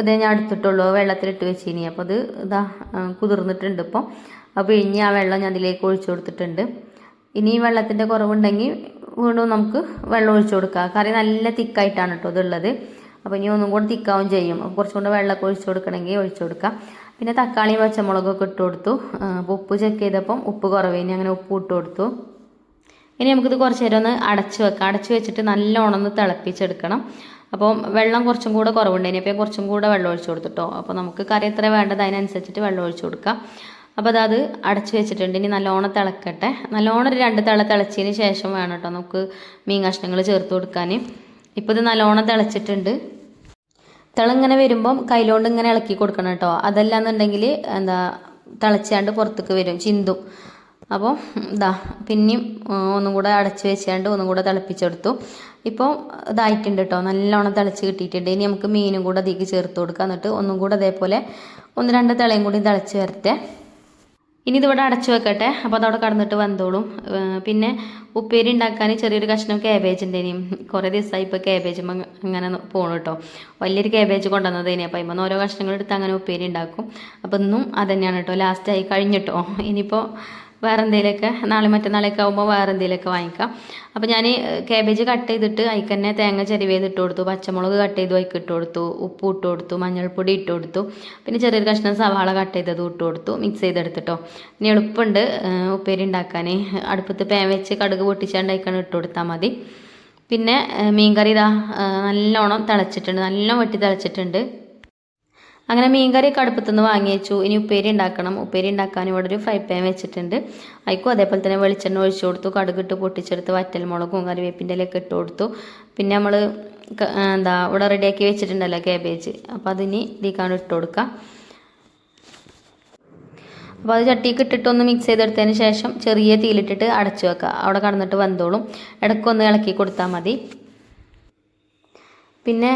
ഇതേ ഞാൻ എടുത്തിട്ടുള്ളൂ, വെള്ളത്തിലിട്ട് വെച്ചിനി. അപ്പോൾ ഇത് കുതിർന്നിട്ടുണ്ട് ഇപ്പോൾ. അപ്പോൾ ഇനി ആ വെള്ളം ഞാൻ അതിലേക്ക് ഒഴിച്ചു കൊടുത്തിട്ടുണ്ട്. ഇനി വെള്ളത്തിൻ്റെ കുറവുണ്ടെങ്കിൽ വീണ്ടും നമുക്ക് വെള്ളം ഒഴിച്ചു കൊടുക്കുക. കറി നല്ല തിക്കായിട്ടാണ് കേട്ടോ ഇതുള്ളത്. അപ്പോൾ ഇനി ഒന്നും കൂടെ തിക്കാവും ചെയ്യും. അപ്പോൾ കുറച്ചും കൂടെ വെള്ളമൊക്കെ ഒഴിച്ചു കൊടുക്കണമെങ്കിൽ ഒഴിച്ചു കൊടുക്കാം. പിന്നെ തക്കാളിയും പച്ചമുളകൊക്കെ ഇട്ട് കൊടുത്തു. അപ്പോൾ ഉപ്പ് ചെക്ക് ചെയ്തപ്പം ഉപ്പ് കുറവേനി, അങ്ങനെ ഉപ്പ് ഇട്ട് കൊടുത്തു. ഇനി നമുക്കിത് കുറച്ച് നേരം ഒന്ന് അടച്ച് വെക്കാം. അടച്ച് വെച്ചിട്ട് നല്ലോണം ഒന്ന് തിളപ്പിച്ചെടുക്കണം. അപ്പോൾ വെള്ളം കുറച്ചും കൂടെ കുറവുണ്ടേനി, അപ്പോൾ കുറച്ചും കൂടെ വെള്ളം ഒഴിച്ചു കൊടുത്തിട്ടോ. അപ്പോൾ നമുക്ക് കറി എത്ര വേണ്ടത് അതിനനുസരിച്ചിട്ട് വെള്ളം ഒഴിച്ചു കൊടുക്കാം. അപ്പോൾ അത് അടച്ച് വെച്ചിട്ടുണ്ട്. ഇനി നല്ലോണം തിളക്കട്ടെ. നല്ലോണം 2 തിള തിളച്ചതിന് ശേഷം വേണം കേട്ടോ നമുക്ക് മീൻ കഷ്ണങ്ങൾ ചേർത്ത് കൊടുക്കാൻ. ഇപ്പോൾ ഇത് നല്ലോണം തിളച്ചിട്ടുണ്ട്. തിളങ്ങനെ വരുമ്പം കയ്യിലോണ്ട് ഇങ്ങനെ ഇളക്കി കൊടുക്കണം കേട്ടോ. അതല്ലാന്നുണ്ടെങ്കിൽ തിളച്ചാണ്ട് പുറത്തേക്ക് വരും, ചിന്തും. അപ്പോൾ പിന്നെയും ഒന്നും കൂടെ അടച്ച് വെച്ചാണ്ട് ഒന്നും കൂടെ തിളപ്പിച്ചെടുത്തു. ഇപ്പോൾ ഇതായിട്ടുണ്ട് കേട്ടോ, നല്ലോണം തിളച്ച് കിട്ടിയിട്ടുണ്ട്. ഇനി നമുക്ക് മീനും കൂടെ അതിലേക്ക് ചേർത്ത് കൊടുക്കാം. എന്നിട്ട് ഒന്നും കൂടെ അതേപോലെ 1-2 തിളയും കൂടി തിളച്ച് വരട്ടെ. ഇനി ഇതിവിടെ അടച്ചു വെക്കട്ടെ. അപ്പോൾ അതവിടെ കടന്നിട്ട് വന്നോളും. പിന്നെ ഉപ്പേരി ഉണ്ടാക്കാൻ ചെറിയൊരു കഷ്ണം ക്യാബേജ് ഉണ്ടേനും. കുറേ ദിവസമായി ഇപ്പോൾ ക്യാബേജ് അങ്ങനെ പോകണം കേട്ടോ. വലിയൊരു ക്യാബേജ് കൊണ്ടുവന്നതേനി. അപ്പോൾ ഇമ്മ ഓരോ കഷ്ണങ്ങൾ എടുത്ത് അങ്ങനെ ഉപ്പേരി ഉണ്ടാക്കും. അപ്പോൾ ഇന്നും അത് തന്നെയാണ് കേട്ടോ, ലാസ്റ്റായി കഴിഞ്ഞിട്ടോ. ഇനിയിപ്പോൾ വേറെ എന്തെങ്കിലുമൊക്കെ നാളെ മറ്റന്നാളൊക്കെ ആകുമ്പോൾ വേറെ എന്തെങ്കിലുമൊക്കെ വാങ്ങിക്കാം. അപ്പോൾ ഞാൻ കാബേജ് കട്ട് ചെയ്തിട്ട് അതിൽ തന്നെ തേങ്ങ ചെരുവേത് ഇട്ട് കൊടുത്തു, പച്ചമുളക് കട്ട് ചെയ്തു അതിൽ ഇട്ട് കൊടുത്തു, ഉപ്പ് ഇട്ട് കൊടുത്തു, മഞ്ഞൾപ്പൊടി ഇട്ട് കൊടുത്തു, പിന്നെ ചെറിയൊരു കഷ്ണം സവാള കട്ട് ചെയ്തതും ഇട്ട് കൊടുത്തു, മിക്സ് ചെയ്തെടുത്തിട്ടോ. ഇനി എളുപ്പമുണ്ട് ഉപ്പേരി ഉണ്ടാക്കാൻ. അടുപ്പത്ത് പാൻ വെച്ച് കടുക് പൊട്ടിച്ചാണ്ട് അതിൽ ഇട്ട് കൊടുത്താൽ മതി. പിന്നെ മീൻകറി ഇതാ നല്ലോണം തിളച്ചിട്ടുണ്ട്, നല്ലോണം വെട്ടി തിളച്ചിട്ടുണ്ട്. അങ്ങനെ മീൻകറിയൊക്കെ അടുപ്പത്തുനിന്ന് വാങ്ങി വെച്ചു. ഇനി ഉപ്പേരി ഉണ്ടാക്കണം. ഉപ്പേരി ഉണ്ടാക്കാൻ ഇവിടെ ഒരു ഫ്രൈ പാൻ വെച്ചിട്ടുണ്ട്. അതിക്കും അതേപോലെ തന്നെ വെളിച്ചെണ്ണ ഒഴിച്ചു കൊടുത്തു, കടുകിട്ട് പൊട്ടിച്ചെടുത്ത് വറ്റൽമുളകും കറിവേപ്പിൻ്റെ ഇലയൊക്കെ ഇട്ട് കൊടുത്തു. പിന്നെ നമ്മൾ ഇവിടെ റെഡിയാക്കി വെച്ചിട്ടുണ്ടല്ലോ കാബേജ്, അപ്പോൾ അതിനി ഇതിക്കാണ്ട് ഇട്ട് കൊടുക്കാം. അപ്പോൾ അത് ചട്ടിക്ക് ഇട്ടിട്ടൊന്ന് മിക്സ് ചെയ്തെടുത്തതിന് ശേഷം ചെറിയ തീയിലിട്ടിട്ട് അടച്ചു വെക്കുക. അവിടെ കടന്നിട്ട് വെന്തോളും. ഇടയ്ക്കൊന്ന് ഇളക്കി കൊടുത്താൽ മതി. പിന്നെ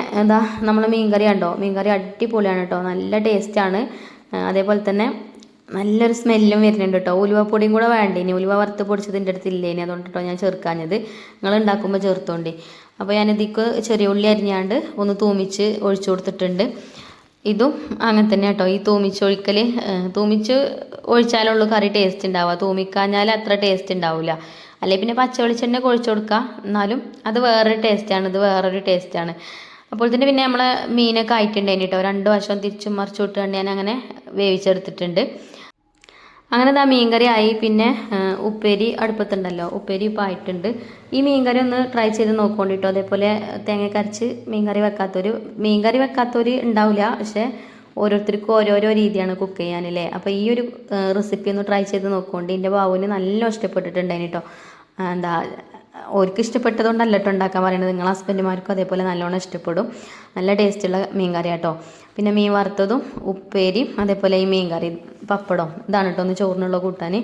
നമ്മൾ മീൻകറി കണ്ടോ, മീൻകറി അടിപൊളിയാണ് കേട്ടോ, നല്ല ടേസ്റ്റാണ്. അതേപോലെ തന്നെ നല്ലൊരു സ്മെല്ലും വരുന്നുണ്ട് കേട്ടോ. ഉലുവപ്പൊടിയും കൂടെ വേണ്ടേനി, ഉലുവ വറുത്ത് പൊടിച്ചതിൻ്റെ അടുത്ത് ഇല്ലേനി, അതുകൊണ്ട് കേട്ടോ ഞാൻ ചേർക്കാഞ്ഞത്. നിങ്ങൾ ഉണ്ടാക്കുമ്പോൾ ചേർത്തോണ്ടി. അപ്പോൾ ഞാനിതിക്ക് ചെറിയ ഉള്ളി അരിഞ്ഞാണ്ട് ഒന്ന് തൂമിച്ച് ഒഴിച്ചു കൊടുത്തിട്ടുണ്ട്. ഇതും അങ്ങനെ തന്നെ കേട്ടോ. ഈ തൂമിച്ച് ഒഴിച്ചാലുള്ളൂ കറി ടേസ്റ്റ് ഉണ്ടാവുക, തൂമിക്കാഞ്ഞാൽ അത്ര ടേസ്റ്റ് ഉണ്ടാവില്ല. അല്ലെങ്കിൽ പിന്നെ പച്ച വെളിച്ചെണ്ണ ഒഴിച്ചു കൊടുക്കുക, എന്നാലും അത് വേറൊരു ടേസ്റ്റാണ്, ഇത് വേറൊരു ടേസ്റ്റാണ്. അപ്പോൾ തന്നെ പിന്നെ നമ്മളെ മീനൊക്കെ ആയിട്ടുണ്ടായിന് കേട്ടോ, 2 വശം തിരിച്ചും മറിച്ചും ഇട്ടുകൊണ്ട് ഞാൻ അങ്ങനെ വേവിച്ചെടുത്തിട്ടുണ്ട്. അങ്ങനെ മീൻകറി ആയി. പിന്നെ ഉപ്പേരി അടുപ്പത്തുണ്ടല്ലോ, ഉപ്പേരി ഇപ്പോൾ ആയിട്ടുണ്ട്. ഈ മീൻകറി ഒന്ന് ട്രൈ ചെയ്ത് നോക്കൊണ്ടിട്ടോ. അതേപോലെ തേങ്ങ അരച്ച് മീൻകറി വെക്കാത്തവർ ഉണ്ടാവില്ല, പക്ഷേ ഓരോരുത്തർക്കും ഓരോരോ രീതിയാണ് കുക്ക് ചെയ്യാനല്ലേ. അപ്പോൾ ഈ ഒരു റെസിപ്പി ഒന്ന് ട്രൈ ചെയ്ത് നോക്കുകൊണ്ട്. എൻ്റെ ബാബുവിന് നല്ല ഇഷ്ടപ്പെട്ടിട്ടുണ്ടായിന് കേട്ടോ. ഓർക്ക് ഇഷ്ടപ്പെട്ടതുകൊണ്ടല്ല കേട്ടോ ഉണ്ടാക്കാൻ പറയുന്നത്, നിങ്ങളെ ഹസ്ബൻഡുമാർക്കും അതേപോലെ നല്ലോണം ഇഷ്ടപ്പെടും. നല്ല ടേസ്റ്റുള്ള മീൻ കറി കേട്ടോ. പിന്നെ മീൻ വറുത്തതും ഉപ്പേരിയും അതേപോലെ ഈ മീൻ കറി പപ്പടം, ഇതാണ് കേട്ടോ ഒന്ന് ചോറിനുള്ള കൂട്ടാൻ.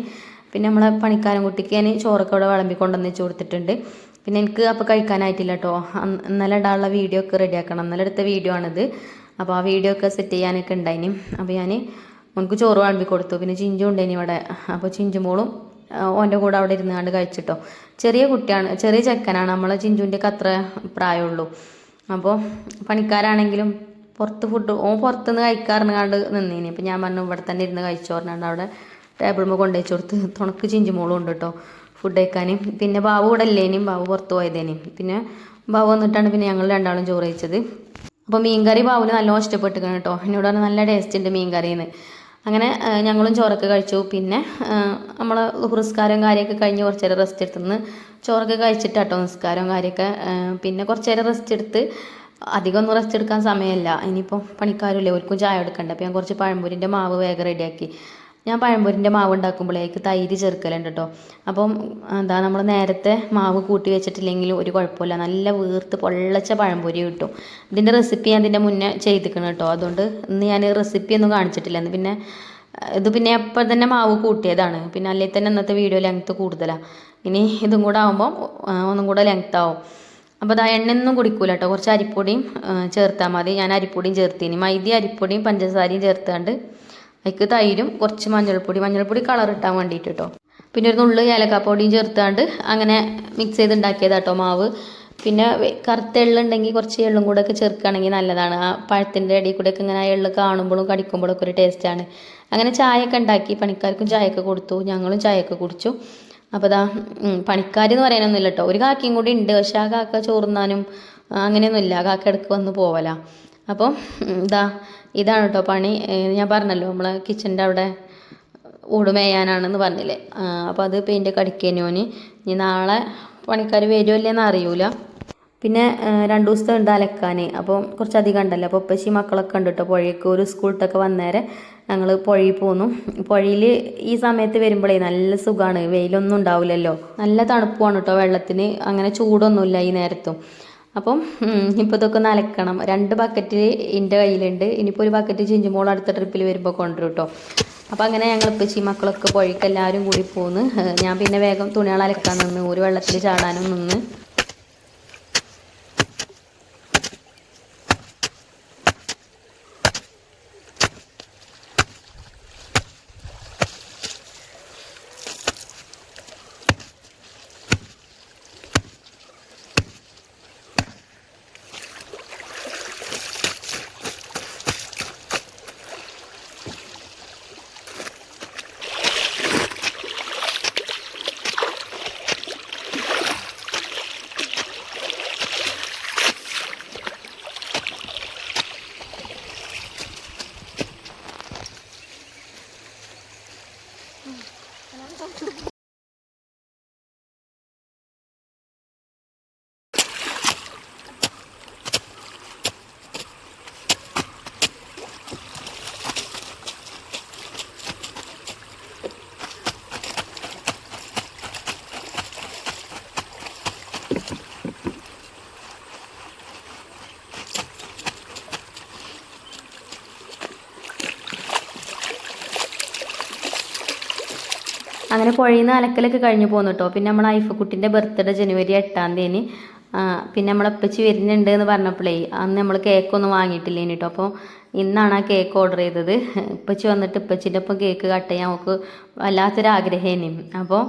പിന്നെ നമ്മളെ പണിക്കാരൻ കുട്ടിക്ക് ഞാൻ ചോറൊക്കെ ഇവിടെ വിളമ്പിക്കൊണ്ടുവന്ന് വെച്ച് കൊടുത്തിട്ടുണ്ട്. പിന്നെ എനിക്ക് അപ്പോൾ കഴിക്കാനായിട്ടില്ല കേട്ടോ. ഇന്നലെ ഇടാനുള്ള വീഡിയോ ഒക്കെ റെഡിയാക്കണം, ഇന്നലെ എടുത്ത വീഡിയോ ആണിത്. അപ്പോൾ ആ വീഡിയോ ഒക്കെ സെറ്റ് ചെയ്യാനൊക്കെ ഉണ്ടായിനി. അപ്പോൾ ഞാൻ ഓനക്ക് ചോറ് വിളമ്പി കൊടുത്തു. പിന്നെ ചിഞ്ചു ഉണ്ടായിനി ഇവിടെ. അപ്പോൾ ചിഞ്ചുമോളും ഓൻ്റെ കൂടെ അവിടെ ഇരുന്നാണ്ട് കഴിച്ചിട്ടോ. ചെറിയ കുട്ടിയാണ്, ചെറിയ ചെക്കനാണ്, നമ്മളെ ചിഞ്ചുവിൻ്റെയൊക്കെ അത്ര പ്രായമുള്ളൂ. അപ്പോൾ പണിക്കാരാണെങ്കിലും പുറത്തുനിന്ന് കഴിക്കാറുണ്ട് നിന്നീനി. അപ്പോൾ ഞാൻ പറഞ്ഞു ഇവിടെ തന്നെ ഇരുന്ന് കഴിച്ചു പറഞ്ഞാണ്ട് അവിടെ ടേബിളിൽ കൊണ്ടുവച്ച് കൊടുത്ത്. തുണക്ക് ചിഞ്ചുമോളും ഉണ്ട് കേട്ടോ ഫുഡ് കഴിക്കാൻ. പിന്നെ ബാബു ഇവിടെ ഇല്ലേനും, ബാബു പുറത്ത് പോയതേനും. പിന്നെ ബാബു വന്നിട്ടാണ് പിന്നെ ഞങ്ങൾ രണ്ടാളും ചോറ് കഴിച്ചത്. അപ്പോൾ മീൻകറി ബാബുവിന് നല്ലോണം ഇഷ്ടപ്പെട്ടിരിക്കണം കേട്ടോ. എന്നോട് പറഞ്ഞാൽ നല്ല ടേസ്റ്റ് ഉണ്ട് മീൻകറിന്ന്. അങ്ങനെ ഞങ്ങളും ചോറൊക്കെ കഴിച്ചു. പിന്നെ നമ്മൾ നിസ്കാരവും കാര്യമൊക്കെ കഴിഞ്ഞ് കുറച്ച് നേരം റെസ്റ്റ് എടുത്തുനിന്ന് ചോറൊക്കെ കഴിച്ചിട്ടാട്ടോ നിസ്കാരവും കാര്യമൊക്കെ. പിന്നെ കുറച്ച് നേരം റെസ്റ്റ് എടുത്ത്, അധികം ഒന്നും റെസ്റ്റ് എടുക്കാൻ സമയമില്ല. ഇനിയിപ്പോൾ പണിക്കാരില്ലേ, അവർക്കും ചായ എടുക്കണ്ട. അപ്പോൾ ഞാൻ കുറച്ച് പഴംപൊരിൻ്റെ മാവ് വേഗം റെഡിയാക്കി. ഞാൻ പഴംപൊരിൻ്റെ മാവ് ഉണ്ടാക്കുമ്പോഴേക്ക് തൈര് ചേർക്കലുണ്ട് കേട്ടോ. അപ്പം നമ്മൾ നേരത്തെ മാവ് കൂട്ടി വെച്ചിട്ടില്ലെങ്കിലും ഒരു കുഴപ്പമില്ല, നല്ല വീർത്ത് പൊള്ളച്ച പഴംപൊരി കിട്ടും. ഇതിൻ്റെ റെസിപ്പി ഞാൻ ഇതിൻ്റെ മുന്നേ ചെയ്തിരിക്കണം കേട്ടോ. അതുകൊണ്ട് ഇന്ന് ഞാൻ റെസിപ്പി ഒന്നും കാണിച്ചിട്ടില്ല. ഇത് പിന്നെ എപ്പോൾ തന്നെ മാവ് കൂട്ടിയതാണ്. പിന്നെ അല്ലെങ്കിൽ തന്നെ ഇന്നത്തെ വീഡിയോ ലെങ്ത്ത് കൂടുതലാണ്. ഇനി ഇതും കൂടെ ആകുമ്പോൾ ഒന്നും കൂടെ ലെങ്ത്ത് ആവും. അപ്പോൾ എണ്ണയൊന്നും കുടിക്കൂല കേട്ടോ. കുറച്ച് അരിപ്പൊടിയും ചേർത്താൽ മതി. ഞാൻ അരിപ്പൊടിയും ചേർത്തിന്, മൈദ അരിപ്പൊടിയും പഞ്ചസാരയും ചേർത്താണ്ട് അതിക്ക് തൈരും കുറച്ച് മഞ്ഞൾപ്പൊടി കളർ ഇട്ടാൻ വേണ്ടിയിട്ട് കേട്ടോ. പിന്നെ ഒരു നുള്ളു ഏലക്കാപ്പൊടിയും ചേർത്താണ്ട് അങ്ങനെ മിക്സ് ചെയ്ത് ഉണ്ടാക്കിയതാട്ടോ മാവ്. പിന്നെ കറുത്ത എള്ളുണ്ടെങ്കിൽ കുറച്ച് എള്ളും കൂടെ ഒക്കെ ചേർക്കുകയാണെങ്കിൽ നല്ലതാണ്. ആ പഴത്തിൻ്റെ ഇടയിൽ കൂടെ ഒക്കെ ഇങ്ങനെ ആ എള്ള് കാണുമ്പോഴും കടിക്കുമ്പോഴൊക്കെ ഒരു ടേസ്റ്റാണ്. അങ്ങനെ ചായയൊക്കെ ഉണ്ടാക്കി പണിക്കാർക്കും ചായയൊക്കെ കൊടുത്തു, ഞങ്ങളും ചായയൊക്കെ കുടിച്ചു. അപ്പോൾ പണിക്കാരെന്ന് പറയാനൊന്നുമില്ല കേട്ടോ. ഒരു കാക്കയും കൂടി ഉണ്ട്, പക്ഷെ ആ കാക്ക ചോറുന്നാനും അങ്ങനെയൊന്നുമില്ല, കാക്ക ഇടയ്ക്ക് വന്ന് പോവല. അപ്പം ഇതാണ് കേട്ടോ പണി. ഞാൻ പറഞ്ഞല്ലോ നമ്മളെ കിച്ചൻ്റെ അവിടെ ഓട് മേയാനാണെന്ന് പറഞ്ഞില്ലേ. അപ്പോൾ അത് പെയിൻ്റ് കടിക്കേനോന്. ഇനി നാളെ പണിക്കാർ വരുമോ ഇല്ലെന്ന് അറിയൂല. പിന്നെ 2 ദിവസത്തെ ഉണ്ട് അലക്കാൻ. അപ്പോൾ കുറച്ചധികം ഉണ്ടല്ലോ. അപ്പോൾ ഉപ്പച്ചി മക്കളൊക്കെ ഉണ്ട് കേട്ടോ. പുഴയ്ക്ക് ഒരു സ്കൂളിലൊക്കെ വന്നേരെ ഞങ്ങൾ പുഴയിൽ പോന്നു. പുഴയിൽ ഈ സമയത്ത് വരുമ്പോഴേ നല്ല സുഖമാണ്, വെയിലൊന്നും ഉണ്ടാവില്ലല്ലോ, നല്ല തണുപ്പുമാണ് കേട്ടോ വെള്ളത്തിന്, അങ്ങനെ ചൂടൊന്നുമില്ല ഈ നേരത്തും. അപ്പം ഇപ്പോൾ ഇതൊക്കെ ഒന്ന് അലക്കണം. 2 ബക്കറ്റ് എൻ്റെ കയ്യിലുണ്ട്. ഇനിയിപ്പോൾ ഒരു ബക്കറ്റ് ചിഞ്ചുമോൾ അടുത്ത ട്രിപ്പിൽ വരുമ്പോൾ കൊണ്ടുവരും കേട്ടോ. അപ്പോൾ അങ്ങനെ ഞങ്ങൾ ഉപ്പച്ചി മക്കളൊക്കെ പുഴയ്ക്ക് എല്ലാവരും കൂടി പോന്ന്. ഞാൻ പിന്നെ വേഗം തുണികൾ അലക്കാൻ നിന്ന്, ഒരു വെള്ളത്തിൽ ചാടാനും നിന്ന്. അങ്ങനെ പുഴയിൽ നിന്ന് അലക്കലൊക്കെ കഴിഞ്ഞ് പോന്നു കേട്ടോ. പിന്നെ നമ്മൾ ഐഫക്കുട്ടിൻ്റെ ബർത്ത്ഡേ ജനുവരി 8-ാം തീയതി. പിന്നെ നമ്മളെ ഉപ്പച്ചി വരുന്നുണ്ട് എന്ന് പറഞ്ഞപ്പോഴേ അന്ന് നമ്മൾ കേക്കൊന്നും വാങ്ങിയിട്ടില്ലേനി കേട്ടോ. അപ്പോൾ ഇന്നാണ് ആ കേക്ക് ഓർഡർ ചെയ്തത്. ഉപ്പച്ചി വന്നിട്ട് ഉപ്പച്ചിൻ്റെ ഒപ്പം കേക്ക് കട്ട് ചെയ്യാൻ നമുക്ക് വല്ലാത്തൊരു ആഗ്രഹേനി. അപ്പോൾ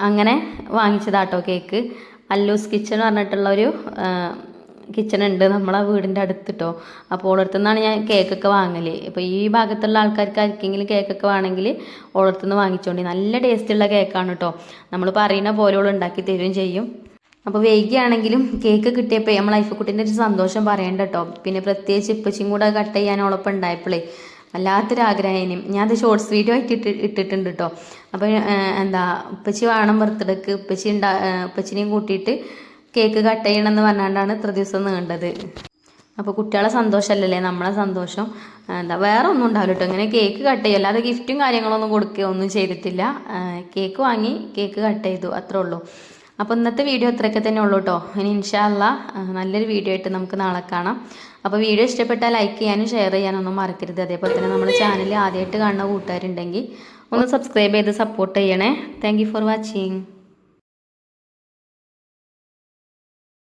അങ്ങനെ വാങ്ങിച്ചതാട്ടോ കേക്ക്. അല്ലൂസ് കിച്ചൺ പറഞ്ഞിട്ടുള്ളൊരു കിച്ചൺ ഉണ്ട് നമ്മളെ വീടിൻ്റെ അടുത്തിട്ടോ. അപ്പോൾ ഓളടുത്തു നിന്നാണ് ഞാൻ കേക്കൊക്കെ വാങ്ങൽ. ഇപ്പോൾ ഈ ഭാഗത്തുള്ള ആൾക്കാർക്ക് ആർക്കെങ്കിലും കേക്കൊക്കെ വേണമെങ്കിൽ ഓളടുത്തു നിന്ന് വാങ്ങിച്ചോണ്ടി. നല്ല ടേസ്റ്റുള്ള കേക്കാണ് കേട്ടോ. നമ്മൾ പറയുന്ന പോലെ ഓൾ ഉണ്ടാക്കി തരുകയും ചെയ്യും. അപ്പോൾ വൈകിയാണെങ്കിലും കേക്ക് കിട്ടിയപ്പോൾ നമ്മൾ ഐഫക്കുട്ടിൻ്റെ ഒരു സന്തോഷം പറയണ്ട കേട്ടോ. പിന്നെ പ്രത്യേകിച്ച് ഇപ്പച്ചിയും കൂടെ കട്ട് ചെയ്യാൻ ഓളൊപ്പം ഉണ്ടായപ്പോഴേ വല്ലാത്തൊരു ആഗ്രഹം. ഞാനത് ഷോർട്സ് വീഡിയോ ആയിട്ട് ഇട്ടിട്ടുണ്ട് കേട്ടോ. അപ്പോൾ ഉപ്പച്ചി വേണം ബർത്ത്ഡേക്ക്, ഉപ്പച്ചിനെയും കൂട്ടിയിട്ട് കേക്ക് കട്ട് ചെയ്യണമെന്ന് പറഞ്ഞാണ്ടാണ് ഇത്ര ദിവസം നീണ്ടത്. അപ്പോൾ കുട്ടികളെ സന്തോഷമല്ലല്ലേ നമ്മളെ സന്തോഷം. വേറെ ഒന്നും ഉണ്ടാവില്ല കേട്ടോ. ഇങ്ങനെ കേക്ക് കട്ട് ചെയ്യും, അല്ലാതെ ഗിഫ്റ്റും കാര്യങ്ങളൊന്നും കൊടുക്കുകയോ ഒന്നും ചെയ്തിട്ടില്ല. കേക്ക് വാങ്ങി കേക്ക് കട്ട് ചെയ്തു, അത്രേ ഉള്ളൂ. അപ്പോൾ ഇന്നത്തെ വീഡിയോ ഇത്രയൊക്കെ തന്നെ ഉള്ളൂ കേട്ടോ. ഇനി ഇൻഷാ അല്ലാ നല്ലൊരു വീഡിയോ ആയിട്ട് നമുക്ക് നാളെ കാണാം. അപ്പോൾ വീഡിയോ ഇഷ്ടപ്പെട്ടാൽ ലൈക്ക് ചെയ്യാനും ഷെയർ ചെയ്യാനൊന്നും മറക്കരുത്. അതേപോലെ തന്നെ നമ്മുടെ ചാനൽ ആദ്യമായിട്ട് കാണുന്ന കൂട്ടുകാരുണ്ടെങ്കിൽ ഒന്ന് സബ്സ്ക്രൈബ് ചെയ്ത് സപ്പോർട്ട് ചെയ്യണേ. Thank you for watching.